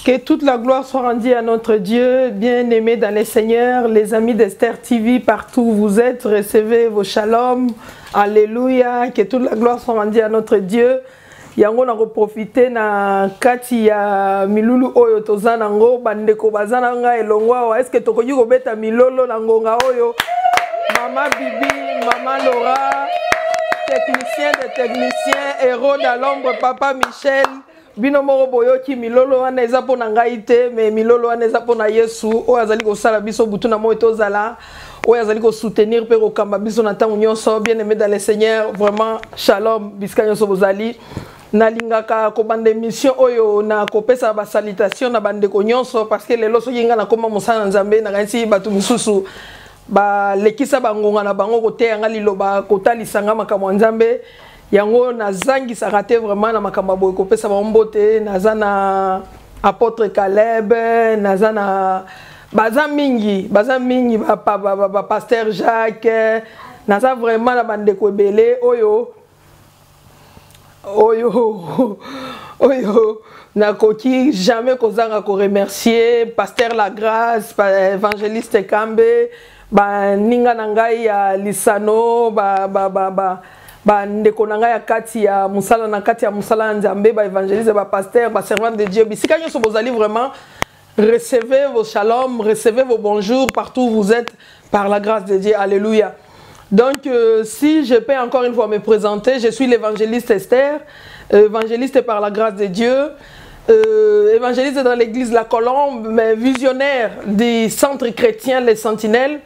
Que toute la gloire soit rendue à notre Dieu, bien-aimés dans les Seigneurs, les amis d'Esther TV, partout où vous êtes, recevez vos shalom, alléluia, que toute la gloire soit rendue à notre Dieu. Yango na profiter na kati ya milulu oyo tozana ngo bandeko bazana nga elongwa est-ce que tokoyi ko beta milolo na ngonga oyo Mama Bibi, Mama Laura, technicien de technicien, héros dans l'ombre, Papa Michel. Bino moko boyoki milolo wana eza pona ngai te mais milolo wana eza pona Yesu oyo azali kosala biso butu na moyo tozala oyo azali ko soutenir pe kokamba biso na ntango nyonso bien aimé dans le Seigneur vraiment shalom bisika nyonso bozali nalingaka kobanda émission oyo na kopesa ba salutation na bandeko nyonso parce que lelo soki nga na koma mosala nzambe na kanisi batu misusu ba lekisa bangonga na bango koteya nga liloba kotalisanga makambo nzambe yango nazangi sarate vraiment na makambo boye kopesa bombote nazana apôtre Caleb nazana baza mingi ba pasteur Jacques naza vraiment na bandeko ebele oyo nakoki jamais kozanga ko remercier pasteur La Grâce évangéliste Kambe ba ninga na ngai ya lisano ba ndeko na ngai ya kati ya musala na kati ya musala nzambe ba évangéliste ba pasteur ba servant de Dieu bisika nyonso bozali vraiment recevez vos shalom, recevez vos bonjours partout où vous êtes par la grâce de Dieu. Alléluia. Donc si je peux encore une fois me présenter, je suis l'évangéliste Esther, évangéliste par la grâce de Dieu, évangéliste dans l'église La Colombe, mais visionnaire du centre chrétien Les Sentinelles,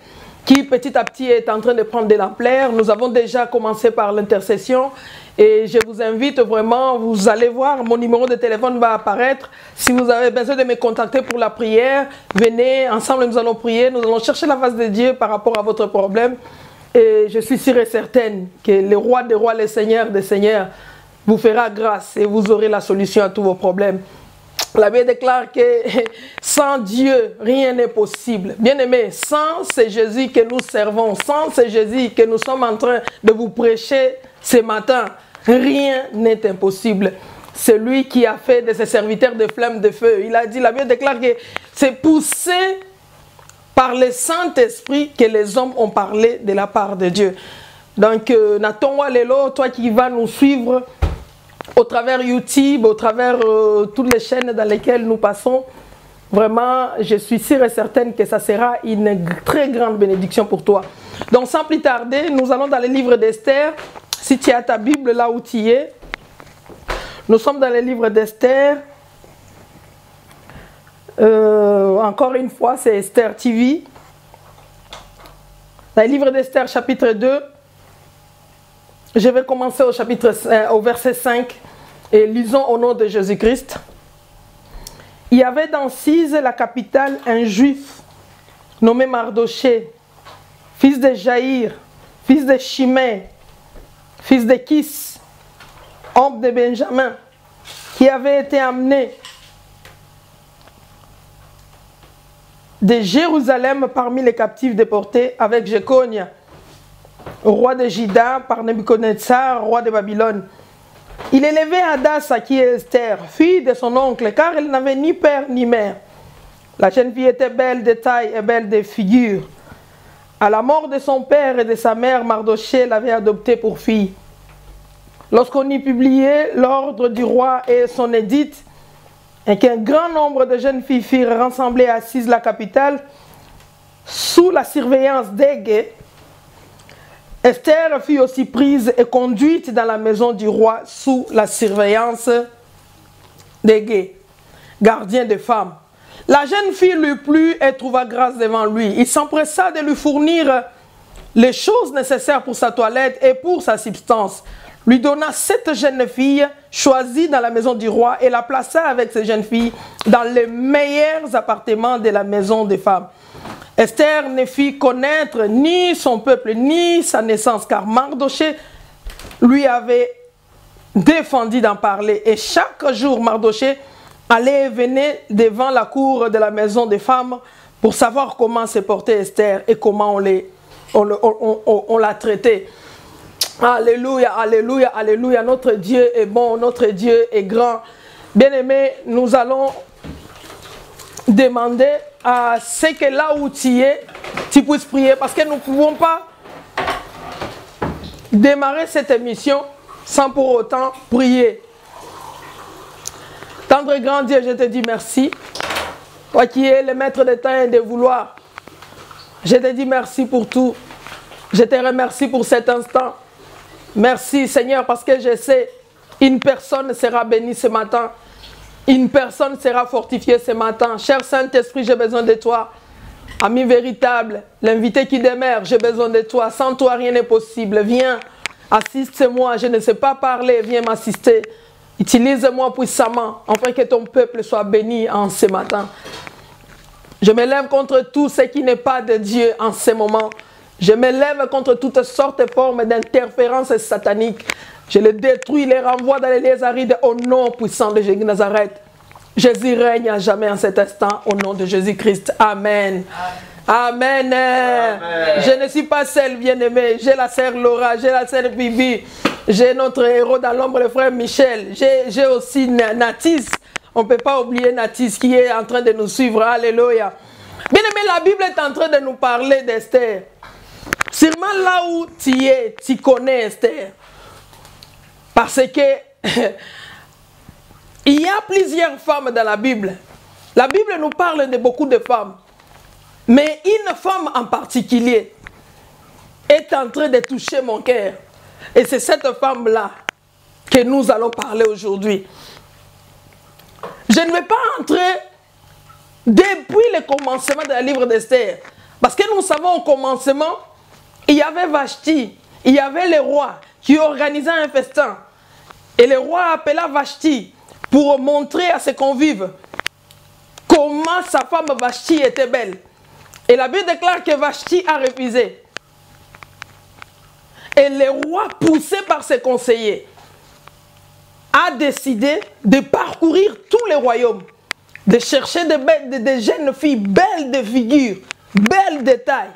qui petit à petit est en train de prendre de l'ampleur. Nous avons déjà commencé par l'intercession et je vous invite vraiment, vous allez voir, mon numéro de téléphone va apparaître. Si vous avez besoin de me contacter pour la prière, venez, ensemble nous allons prier, nous allons chercher la face de Dieu par rapport à votre problème. Et je suis sûre et certaine que le roi des rois, le Seigneur des seigneurs vous fera grâce et vous aurez la solution à tous vos problèmes. La Bible déclare que sans Dieu, rien n'est possible. Bien-aimés, sans ce Jésus que nous servons, sans ce Jésus que nous sommes en train de vous prêcher ce matin, rien n'est impossible. C'est lui qui a fait de ses serviteurs des flammes de feu. Il a dit, la Bible déclare que c'est poussé par le Saint-Esprit que les hommes ont parlé de la part de Dieu. Donc, Natonwa Lelo, toi qui vas nous suivre au travers YouTube, au travers toutes les chaînes dans lesquelles nous passons, vraiment, je suis sûre et certaine que ça sera une très grande bénédiction pour toi. Donc, sans plus tarder, nous allons dans le livre d'Esther. Si tu as ta Bible là où tu es, nous sommes dans le livre d'Esther. Encore une fois, c'est Esther TV. Dans le livre d'Esther, chapitre 2, je vais commencer au verset 5 et lisons au nom de Jésus-Christ. Il y avait dans Sise, la capitale, un juif nommé Mardoché, fils de Jaïr, fils de Shimei, fils de Kis, homme de Benjamin, qui avait été amené de Jérusalem parmi les captifs déportés avec Jéconia, roi de Juda, par Nebuchadnezzar, roi de Babylone. Il élevait Hadassa, qui est Esther, fille de son oncle, car elle n'avait ni père ni mère. La jeune fille était belle de taille et belle de figure. À la mort de son père et de sa mère, Mardoché l'avait adoptée pour fille. Lorsqu'on y publiait l'ordre du roi et son édite, et qu'un grand nombre de jeunes filles furent rassemblées assises la capitale, sous la surveillance d'Égé, Esther fut aussi prise et conduite dans la maison du roi sous la surveillance d'Égé, gardien des femmes. La jeune fille lui plut et trouva grâce devant lui. Il s'empressa de lui fournir les choses nécessaires pour sa toilette et pour sa substance. Lui donna 7 jeunes filles choisies dans la maison du roi et la plaça avec ces jeunes filles dans les meilleurs appartements de la maison des femmes. Esther ne fit connaître ni son peuple ni sa naissance, car Mardoché lui avait défendu d'en parler. Et chaque jour, Mardoché allait et venait devant la cour de la maison des femmes pour savoir comment se portait Esther et comment on l'a traitée. Alléluia, alléluia, alléluia. Notre Dieu est bon, notre Dieu est grand. Bien-aimés, nous allons demander à ce que là où tu es, tu puisses prier. Parce que nous ne pouvons pas démarrer cette émission sans pour autant prier. Tendre et grand Dieu, je te dis merci. Toi qui es le maître de temps et de vouloir. Je te dis merci pour tout. Je te remercie pour cet instant. Merci Seigneur parce que je sais, une personne sera bénie ce matin. Une personne sera fortifiée ce matin. Cher Saint-Esprit, j'ai besoin de toi. Ami véritable, l'invité qui demeure, j'ai besoin de toi. Sans toi, rien n'est possible. Viens, assiste-moi. Je ne sais pas parler, viens m'assister. Utilise-moi puissamment, afin que ton peuple soit béni en ce matin. Je me lève contre tout ce qui n'est pas de Dieu en ce moment. Je me lève contre toutes sortes de formes d'interférences sataniques. Je les détruis, les renvoie dans les lieux arides au nom puissant de Jésus Nazareth. Jésus règne à jamais en cet instant au nom de Jésus-Christ. Amen. Amen. Amen. Je ne suis pas seul, bien-aimé. J'ai la sœur Laura, j'ai la sœur Bibi. J'ai notre héros dans l'ombre, le frère Michel. J'ai aussi Natis. On ne peut pas oublier Natis qui est en train de nous suivre. Alléluia. Bien aimé, la Bible est en train de nous parler d'Esther. Sûrement là où tu es, tu connais Esther. Parce que il y a plusieurs femmes dans la Bible. La Bible nous parle de beaucoup de femmes. Mais une femme en particulier est en train de toucher mon cœur. Et c'est cette femme-là que nous allons parler aujourd'hui. Je ne vais pas entrer depuis le commencement du livre d'Esther. Parce que nous savons au commencement, il y avait Vashti, il y avait le roi qui organisait un festin. Et le roi appela Vashti pour montrer à ses convives comment sa femme Vashti était belle. Et la Bible déclare que Vashti a refusé. Et le roi, poussé par ses conseillers, a décidé de parcourir tous les royaumes, de chercher des jeunes filles belles de figure, belles de taille,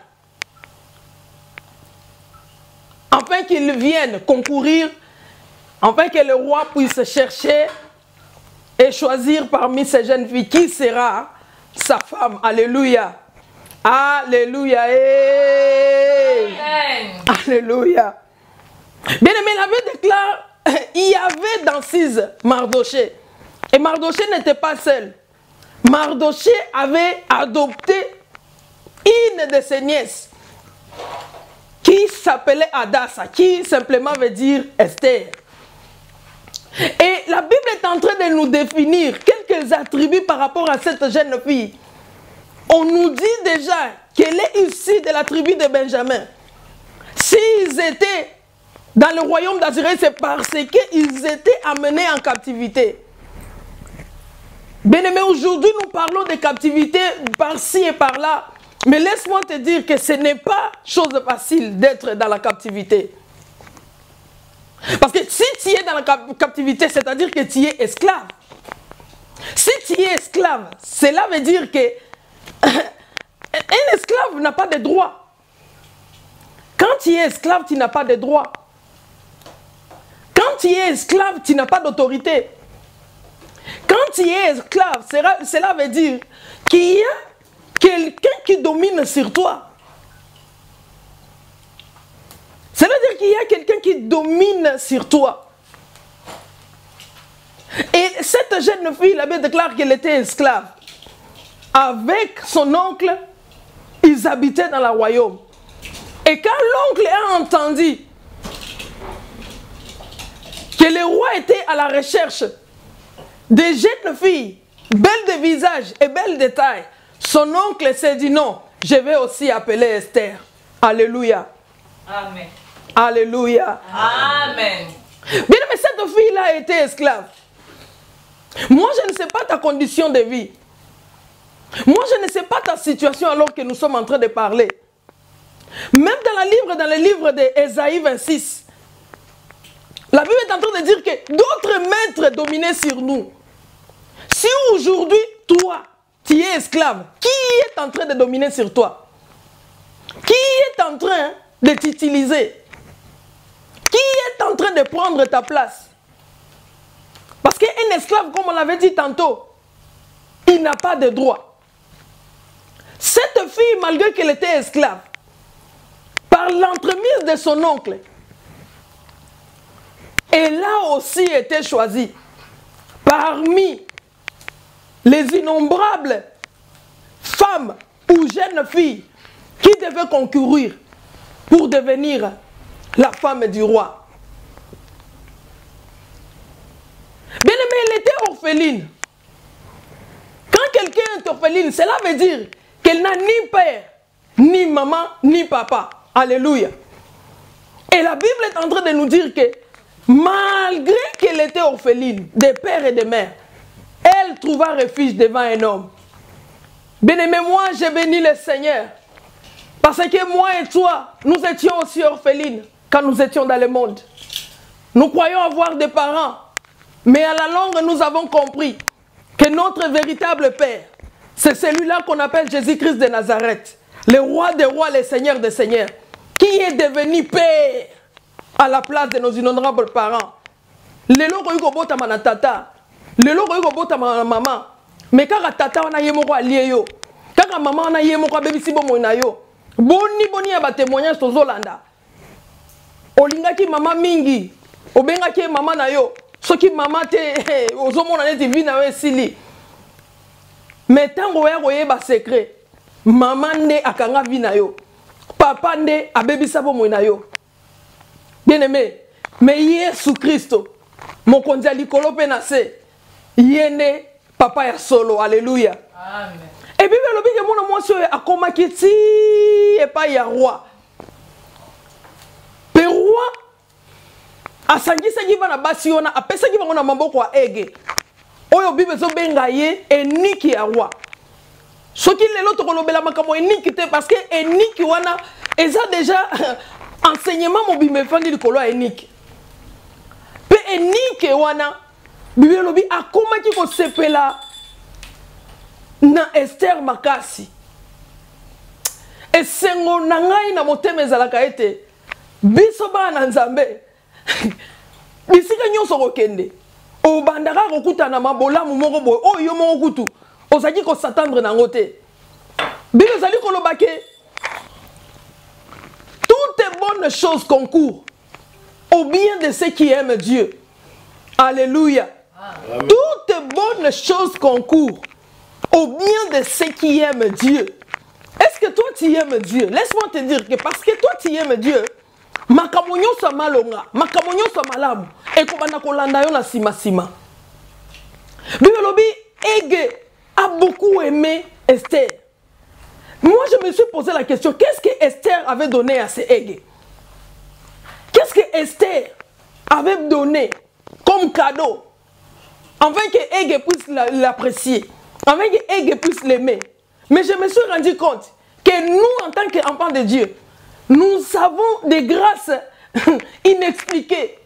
afin qu'ils viennent concourir, afin que le roi puisse chercher et choisir parmi ces jeunes filles qui sera sa femme. Alléluia. Alléluia. Alléluia. Bien aimé, la Bible déclare, il y avait dans Sise Mardoché. Et Mardoché n'était pas seul. Mardoché avait adopté une de ses nièces qui s'appelait Adassa, qui simplement veut dire Esther. Et la Bible est en train de nous définir quelques attributs par rapport à cette jeune fille. On nous dit déjà qu'elle est issue de la tribu de Benjamin. S'ils étaient dans le royaume d'Azuré, c'est parce qu'ils étaient amenés en captivité. Bien aimé, aujourd'hui nous parlons de captivité par-ci et par-là. Mais laisse-moi te dire que ce n'est pas chose facile d'être dans la captivité. Parce que si tu es dans la captivité, c'est-à-dire que tu es esclave. Si tu es esclave, cela veut dire que un esclave n'a pas de droit. Quand tu es esclave, tu n'as pas de droit. Quand tu es esclave, tu n'as pas d'autorité. Quand tu es esclave, cela veut dire qu'il y a quelqu'un qui domine sur toi. Cela veut dire qu'il y a quelqu'un qui domine sur toi. Et cette jeune fille, la Bible déclare qu'elle était esclave. Avec son oncle, ils habitaient dans le royaume. Et quand l'oncle a entendu que le roi était à la recherche des jeunes filles, belles de visage et belles de taille, son oncle s'est dit non, je vais aussi appeler Esther. Alléluia. Amen. Alléluia. Amen. Bien, mais cette fille-là a été esclave. Moi, je ne sais pas ta condition de vie. Moi, je ne sais pas ta situation alors que nous sommes en train de parler. Même dans le livre d'Ésaïe 26, la Bible est en train de dire que d'autres maîtres dominaient sur nous. Si aujourd'hui, toi, tu es esclave, qui est en train de dominer sur toi? Qui est en train de t'utiliser? Qui est en train de prendre ta place? Parce qu'un esclave, comme on l'avait dit tantôt, il n'a pas de droit. Cette fille, malgré qu'elle était esclave, par l'entremise de son oncle, elle a aussi été choisie parmi les innombrables femmes ou jeunes filles qui devaient concourir pour devenir la femme du roi. Bien aimé, elle était orpheline. Quand quelqu'un est orpheline, cela veut dire qu'elle n'a ni père, ni maman, ni papa. Alléluia. Et la Bible est en train de nous dire que malgré qu'elle était orpheline de père et de mère, elle trouva refuge devant un homme. Bien aimé, moi, j'ai béni le Seigneur. Parce que moi et toi, nous étions aussi orphelines quand nous étions dans le monde. Nous croyons avoir des parents. Mais à la longue, nous avons compris que notre véritable Père, c'est celui-là qu'on appelle Jésus-Christ de Nazareth, le roi des rois, le Seigneur des seigneurs, qui est devenu Père à la place de nos innombrables parents. Lelo ko yuko bota mana tata, lelo ko yuko bota mana maman. Mais quand tata wana yemoko alié yo, quand maman wana yemoko bebisi bomo na yo, boni ya ba témoignage to Zolanda. Olingaki mama mingi, obengaki mama na yo. Soki mama te ozomona neti vi na yo sili. Mais tango ya koyeba secret, mama nde akanga vi na yo. Papa nde abebisa bomo na yo. Bien aimé, mais Yesu Christo, mon konzi likolo pe na se, yene papa ya solo, alléluia. Amen. Et puis le bige mona mwasi oyo akomaki ti epai ya roi. Pe roi asangisaki bana basi wana apesaki bango na maboko ya ege. Oyo Bible ezobenga ye eniki ya roi. Soki lelo tokolobela makambo eniki te parce que eniki wana eza déjà enseignement mobimbe fandi likolo ya eniki. Pe eniki wana Bible lobi akomaki ko sepela na Esther makasi. Esengo na ngai na motema ezalaka ete biso bana Nzambe bisika nyonso kokende obandaka kokutana mabolamu moko boye oyo moko kutu ozaki ko s'attendre nango te. Bible ezali koloba ke toutes bonnes choses concourent au bien de ceux qui aiment Dieu. Alléluia. Amen. Toutes bonnes choses concourent au bien de ceux qui aiment Dieu. Est-ce que toi tu aimes Dieu? Laisse-moi te dire que parce que toi tu aimes Dieu, makamonyo sa malonga, makamonyo sa malamu, et kobana kolanda yo na sima sima. Bibelobi Ege a beaucoup aimé Esther. Moi je me suis posé la question, qu'est-ce que Esther avait donné à ces Ege? Qu'est-ce que Esther avait donné comme cadeau afin que Ege puisse l'apprécier, afin que Ege puisse l'aimer? Mais je me suis rendu compte que nous, en tant qu'enfants de Dieu, nous avons des grâces inexpliquées.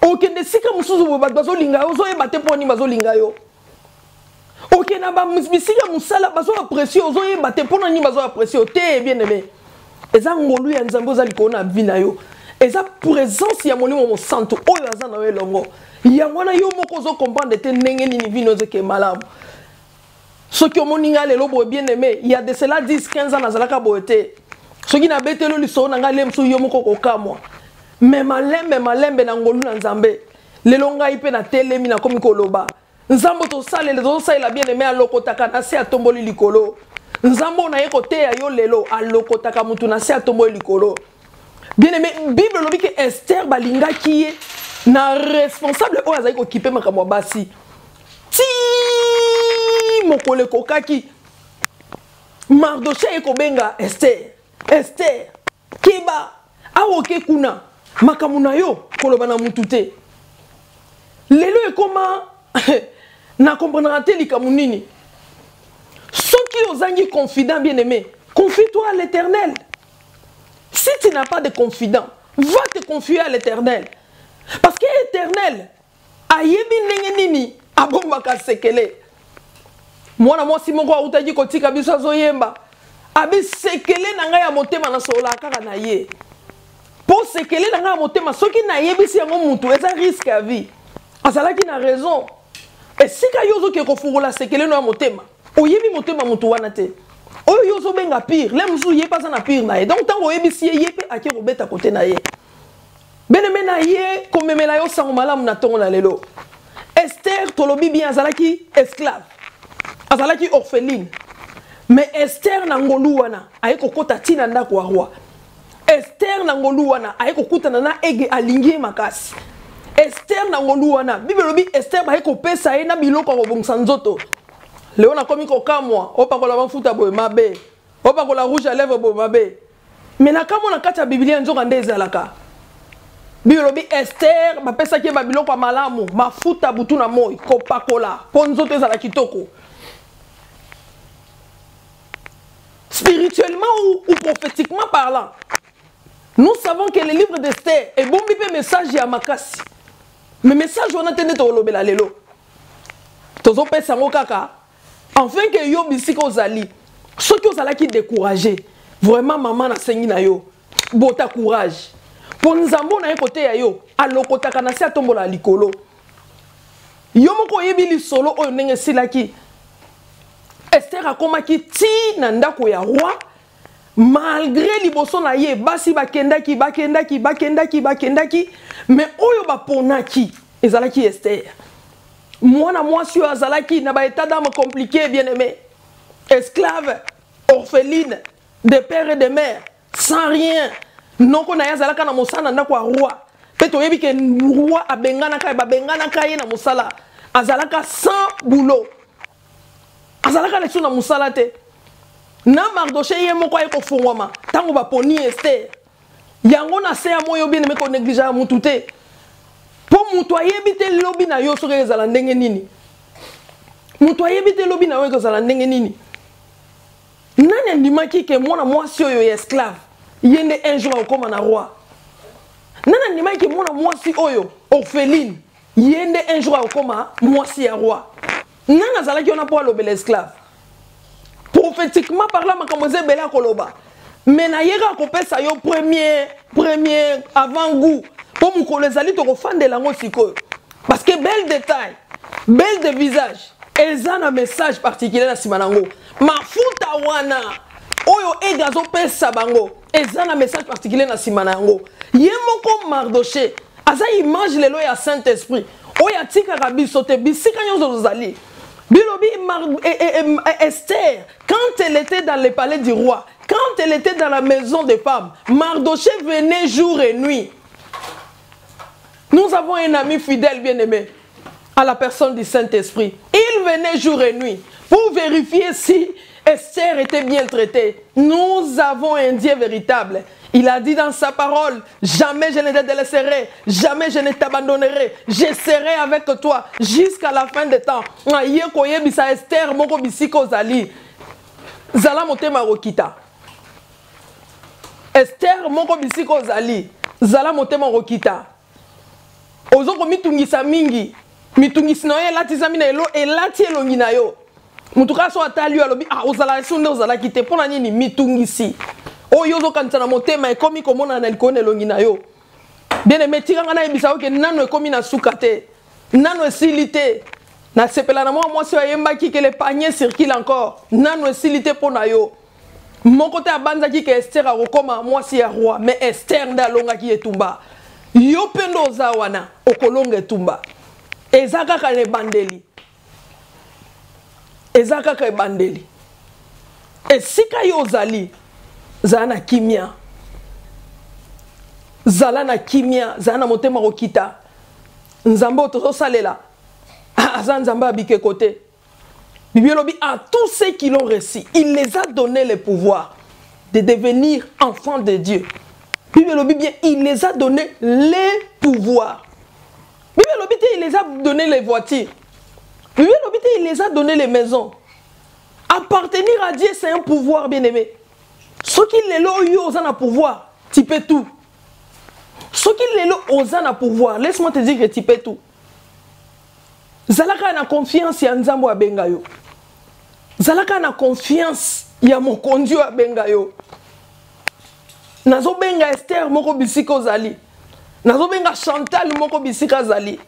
Ok, ne sika musuzu bazo linga ozo ebate poni bazo linga yo. Ok, na ba misika musala bazo apprécier ozo ebate pona ni bazo apprécier te bien aimé. Eza ngolu ya Nzambe ozali kona vina yo. Eza présence ya molimo mo santo oyo aza na yo longo. Yango na yo moko zo comprendre te ndenge nini vino zeke malamu. Ce qui ont lelo boye bien aimé, il y a de cela 10-15 ans nazalaka boete. Ce qui n'a betelo liso na ngalem su yo moko kokamwa. Mais malembe na ngolu na Nzambe. Lelo ngai pe na telemi na komi koloba. Nzambo to sale le zo sale la bien aimé alokotaka na se atomboli likolo. Nzambo na yeko te ya yo lelo alokotaka mutu na se atomboli likolo. Bien aimé, Bible lobi ke Esther balinga kiye na responsable o azali ko kipe makamwa basi. Mokole kokaki Mardoché ekobenga Esther kiba awoke kuna makamuna yo koloba na mutute lelo ekoma na comprendra te likamu nini soki ozangi confident bien aimé confie-toi à l'Éternel. Si tu n'as pas de confident, va te confier à l'Éternel parce que l'Éternel ayebi ndenge nini abombaka sekele. Mwana mwasi moko autaki kotika biso azoyemba abi sekele na ngai ya motema na sola kaka na ye po sekele na ngai ya motema soki na yebisi yango mutu eza risque à vie azalaki na raison esika yo ozoke kofungola sekele no ya motema oyebi motema mutu wana te oyo yo zo benga pire le musu ye pas na pire na ye donc tango yebisi ye pe ake robeta côté na ye beneme na ye komemela yo sango malamu na tongo na lelo Esther tolobi bien azalaki esclave azalaki orpheline mais Esther na ngolu wana aye kokota tina ndako wa roi Esther na ngolu wana aye kokutana na ege alingi makasi Esther na ngolu wana bibelobi Esther ba kopesa ye na biloko ko bongisa nzoto leo na komi ko kamwa opakola mafuta boye mabe opakola rouge à lèvres boye mabe mais na kamo na kati ya biblia nzoka nde ezalaka bibelobi Esther ba pesa ke ba biloko ya malamu mafuta butu na moi kopakola po nzoto ezala kitoko spirituellement ou prophétiquement parlant nous savons que le livre d'Esther est bon bipé message ya makasi mais message on a tenu to lobela lelo tozo pesa ngo kaka enfin que yo bisika ozali ceux qui ozala qui décourager vraiment maman na sengi na yo bota courage pour nzambo na côté ya yo alokota kana si atombola likolo yo moko yebili solo oyo ndenge silaki Esther akomaki ti na ndako ya roi malgré liboso na ye basi bakendaki mais oyo baponaki ezalaki Esther mwana mwasi oyo azalaki na ba état d'âme compliqué bien aimé esclave orpheline de père et de mère sans rien noko na yazalaka na mosala ndako ya roi pe toyebi ke roi abenganaka ye na mosala azalaka sans boulot azalaka leso na mosala te na Mardoché ye moko aye kofungwama tango baponi Esther yango na se ya moyo bien aimé ko négliger mutu te po mutu ayebi te lobi na yo soki ezala ndenge nini mutu ayebi te lobi na yo ezala ndenge nini nani andimaki ke mwana mwasi oyo ya esclave ye nde un jour akokoma na roi nani andimaki ke mwana mwasi oyo orpheline ye nde un jour akokoma mwasi ya roi nani azalaki wana po alobela esclave prophétiquement parlant makambo eza ebele akoloba mais nayeka akopesa yo premier avant-goût po mokolo ezali tokofandela yango sikoyo parce que bel détail bel de visage eza na message particulier na nsima nango mafuta wana oyo ege azopesa bango eza na message particulier na nsima na yango ye moko Mardoché aza image lelo ya Saint-Esprit oyo atikaka biso te bisika nyonso tozali bilobi Esther quand elle était dans le palais du roi quand elle était dans la maison des femmes Mardoché venait jour et nuit. Nous avons un ami fidèle bien aimé à la personne du Saint-Esprit. Il venait jour et nuit pour vérifier si Esther était bien traitée. Nous avons un Dieu véritable. Il a dit dans sa parole, jamais je ne te délaisserai, jamais je ne t'abandonnerai. Je serai avec toi jusqu'à la fin des temps. Esther moko bisiko zali. Zala motema rokita. Esther moko bisiko zali. Zala motema rokita. Ozoko mitungisa mingi. Mitungisi na yo elati mina elo elati elongi na yo. Mutuka so atali alobi ozala sunde ozala kite pona nini mitungisi. Oyo zo kanisa na motema ekomi komona na likone elongi na yo. Bien aimé tiranga na ebisa oke nano ekomi na sukate. Nano esilite. Na sepela na moi mwasi ayembaki que le panier circule encore. Nano esilite pona yo. Mon côté abanzaki ke Esther akokoma mwasi ya roi mais Esther nda alongaki etumba. Yo pendo za wana okolonga etumba. Ezaka ka ne bandeli. Ezaka ka bandeli. Esika yo zali zana kimia. Zalana kimia, zana motema rokita. Nzambo tozo salela. Azan nzamba abike côté. Bibiolobi à tous ceux qui l'ont reçu, il les a donné le pouvoir de devenir enfants de Dieu. Bibiolobi bien, il les a donné les pouvoirs. Bibiolobi il les a donné les voitures. Bibiolobi il les a donné les maisons. Appartenir à Dieu, c'est un pouvoir bien aimé. Ce qui les lois osent un pouvoir, tu peux tout. Ce qui les lois osent un pouvoir, laisse-moi te dire que tu peux tout. Zalaka na confiance ya nzambo abengayo. Zalaka na confiance ya mokondio abengayo. Nazo benga Esther moko bisika zali. Nazo benga Chantal moko bisika zali.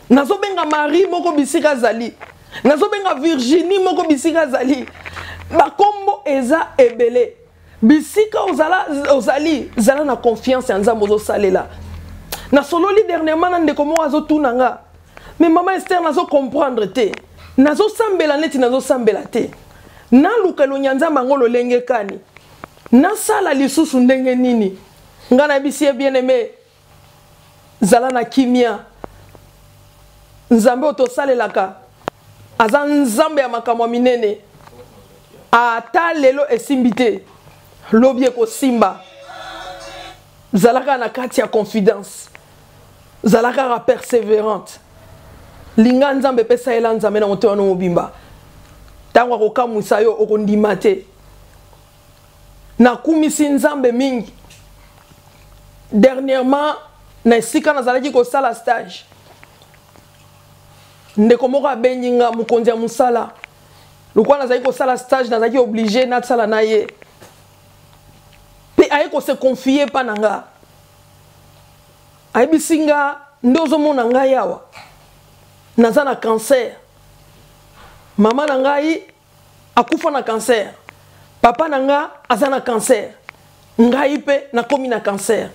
Nazo benga Marie moko bisika zali. Nazo benga Virginie moko bisika zali. bakombo eza ebele bisika ozali zala na confiance ya nzambe ozosalela na sololi dernièrement na ndeko mo azotuna nga mais maman Esther nazo comprendre te nazo sambela neti nazo sambela te na lukelo nyanzamba ngolo lenge kani na sala lisusu ndenge nini nga na bisi bien aimé zala na kimia nzambe otosalelaka aza nzambe ya makamwa minene ata lelo esimbi te lobi ekosimba zalaka na kati ya confidence zalaka ra persévérante linga nzambe pesa ela nzambe na motema no mobimba tango akokamwisa yo okondima te nakumisi nzambe mingi dernièrement na esika nazalaki kosala stage ndeko moko abengi nga mokonzi ya mosala lokwa nazalaki kosala stage nazalaki obligé nasala na ye mpe aye kose confie mpa na nga ayebisi nga nde ozomona ngai awa naza na cancer mama na ngai akufa na cancer papa na nga aza na cancer ngai mpe nakomi na cancer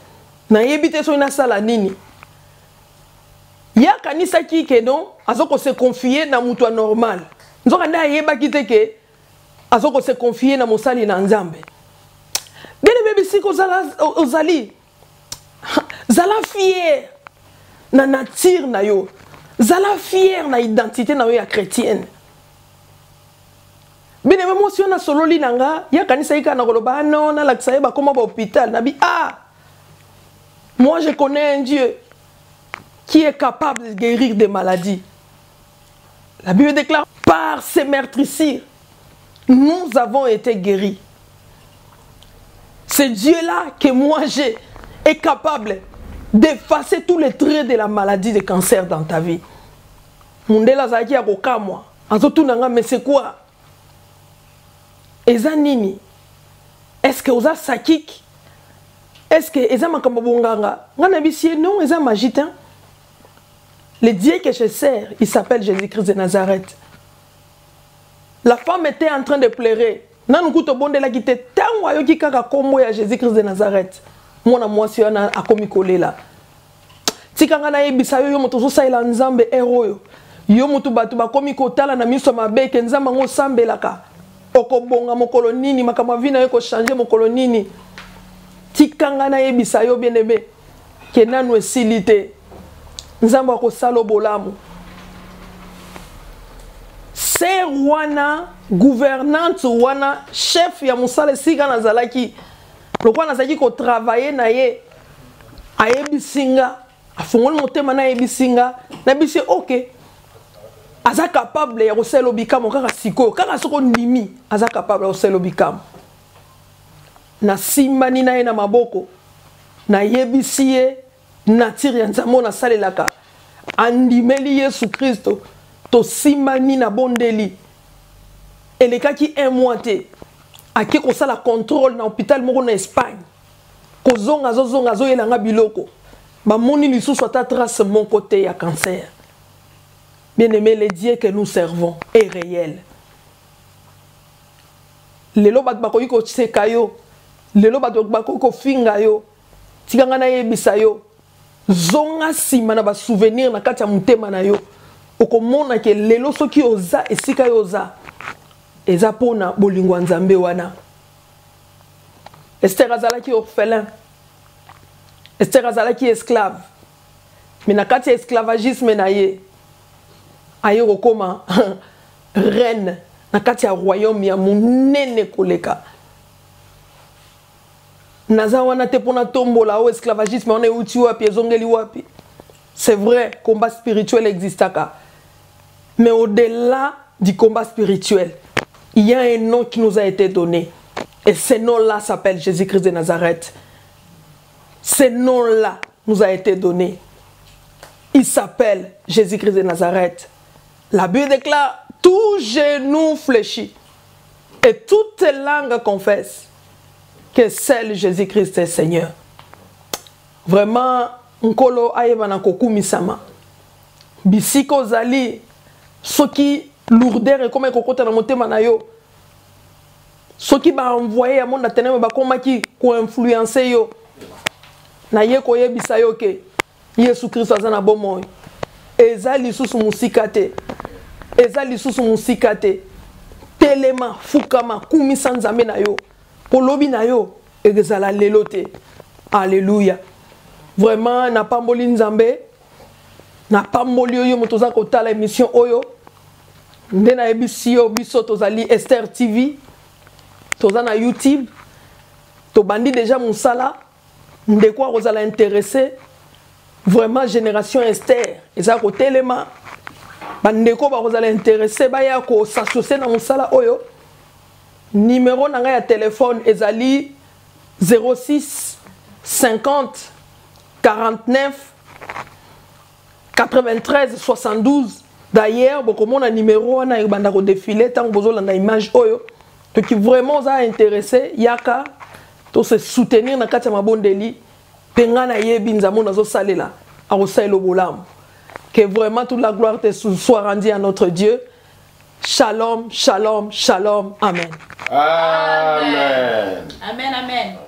nayebi te soki nasala nini ye akanisaki ke non azokose confie na mutu anormal nzoka nde ayebaki te ke azokose confie na mosali na nzambe bene bebisika ozali zala fier na nature na yo zala fier na identité na yo ya chrétienne bene memo si yo na sololi na nga ye akanisaki kaka na koloba non nalakisa ye bakoma ba hôpital nabi moi je connais un Dieu qui est capable de guérir des maladies. La Bible déclare, par ses meurtrissures, nous avons été guéris. Ce Dieu-là que moi j'ai est capable d'effacer tous les traits de la maladie de cancer dans ta vie. Mundela zaki akoka moi. Azotunanga mais c'est quoi? Eza nini? Est-ce que oza sakik? Est-ce que eza makamabonganga? Ngana bisie non, eza magitain. Le Dieu que je sers, il s'appelle Jésus-Christ de Nazareth. La femme était en train de pleurer. Nanukuto bonde la kite tango ayoki kaka kombo ya Jésus-Christ de Nazareth. Mwana mwasi wana akomi kolela. Tikanga na yebisa yo moto so saila nzambe héros yo moto batu bakomi kotala na miso mabe ke nzamba ngo sambelaka. Okobonga mokolo nini makamwa vina yo ko changer mokolo nini. Tikanga na yebisa yo bien-aimé ke nanu esilite. Nzambe akosala bolamu. Ser wana gouvernante wana chef ya musala sika nazalaki. Lokwa nazalaki ko travailler na ye ayebisinga afungoli motema na yebisinga na bisi OK aza capable ya kosala bikamo kaka siko kaka soko ndimi aza capable ya kosala bikamo na simbani na ye na maboko na yebisi ye nature ya nzambe na salelaka andimeli Yesu Kristo to simbani na bondeli elekaki un mois te aki kosala contrôle na hôpital moko na Espagne kozonga zo yelanga biloko bamoni lisusu ata trace mon côté ya cancer. Bien aimé, le Dieu que nous servons est réel. Lelo bat bakoyi ko tseka yo, lelo bat bakoyi ko finga yo, tikanga na yebisa yo, zonga sima na ba souvenir na kati ya mutema na yo, okomona ke lelo soki oza esika yo oza, eza pona bolingo nzambe wana. Esther azalaki orphelin. Esther azalaki esclave. Mais na kati ya esclavagisme na ye, aye okoma reine na kati ya royaume ya munene koleka. Naza wana te pona tombola o esclavagisme on euti wapi ezongeli wapi. C'est vrai, combat spirituel existaka. Mais au-delà du combat spirituel, il y a un nom qui nous a été donné. Et ce nom-là s'appelle Jésus-Christ de Nazareth. Ce nom-là nous a été donné. Il s'appelle Jésus-Christ de Nazareth. La Bible déclare, tout genou fléchit et toute langue confesse que seul Jésus-Christ est Seigneur. Vraiment, nkolo ayebana kokumisama. Bisiko zali soki lourdeur et comme kokota na motema na yo. ceux qui ba envoyé à monde ténèbres ba koma ki ko influencer yo na ye ko yebisa yo ke Yesu Christ azana bomo ezali susu musikate ezali susu musikate telema fukama kumisa nzambe na yo polobi na yo ezala lelote. Alléluia. Vraiment na pamboli nzambe na pamboli yo motoza kotala émission oyo nde na ebisi yo biso tozali Esther TV toza na YouTube to bandi déjà monsala ndeko kozala intéressé vraiment génération Esther eza ko telema bandeko ba kozala intéressé ba ya ko s'associer na monsala oyo numéro na nga ya téléphone ezali 06 50 49 93 72. D'ailleurs, beaucoup mon numéro on a banda ko défiler tant que la image oyo to qui vraiment ça intéressé yaka to se soutenir na kati ya mabondeli penga na yebi nzamo nazo salela a osalo bolam que vraiment toute la gloire te soit rendue à notre Dieu. Shalom, shalom, shalom. Amen. Amen. Amen, amen.